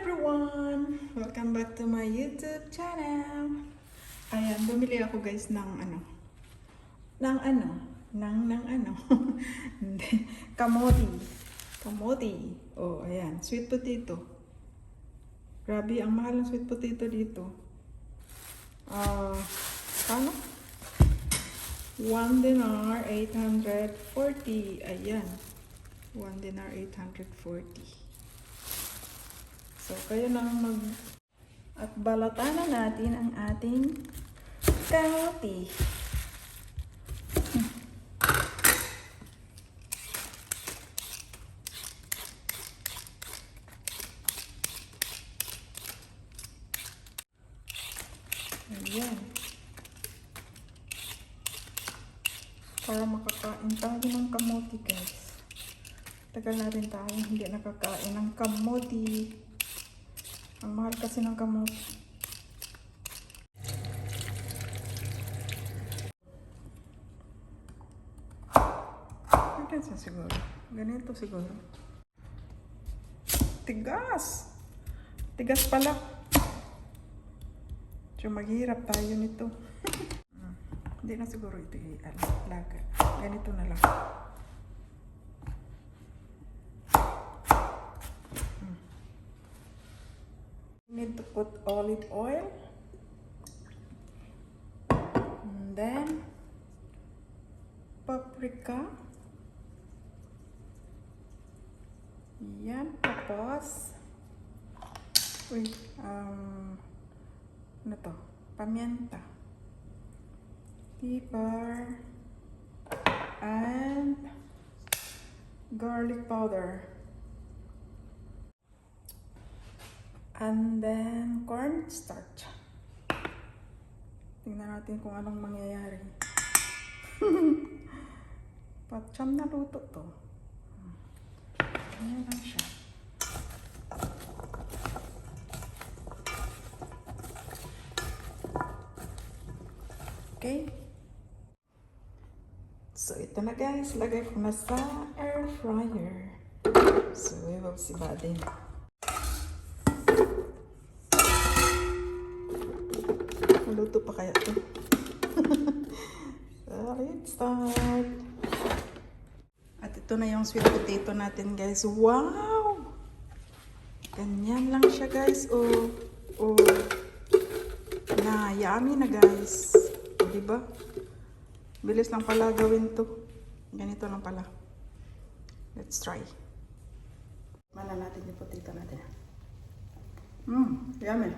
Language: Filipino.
everyone! Welcome back to my YouTube channel. Ayan, bumili ako guys ng hindi, kamote. Kamote. Oh, ayan, sweet potato. Grabe, ang mahal ng sweet potato dito. Paano? 1 dinar, 840. Ayan. 1 dinar, 840. So, kayo nang at balatan na natin ang ating kamote. Ayan. Para makakain tayo ng kamote, guys. Tagal na rin tayo hindi nakakain ng kamote. Ang mahal kasi ng kamote. Ganito siguro. Ganito siguro. Tigas! Tigas pala. So, maghirap tayo nito. Hindi na siguro ito laga. Ganito na lang. Need to put olive oil. And then paprika. Yan. Tapos ano to? Pamienta. Pepper. And garlic powder. And then cornstarch. Tingnan natin kung anong mangyayari. Patsyam na luto to. Ayan lang siya. Okay. So ito na guys. Lagay ko na sa air fryer. So we will see ba din. Luto pa kaya ito? So, let's start. At ito na yung sweet potato natin, guys. Wow! Ganyan lang siya, guys. Oh. Na, yummy na, guys. Diba? Bilis lang pala gawin to. Ganito lang pala. Let's try. Mana natin yung potato natin. Yummy.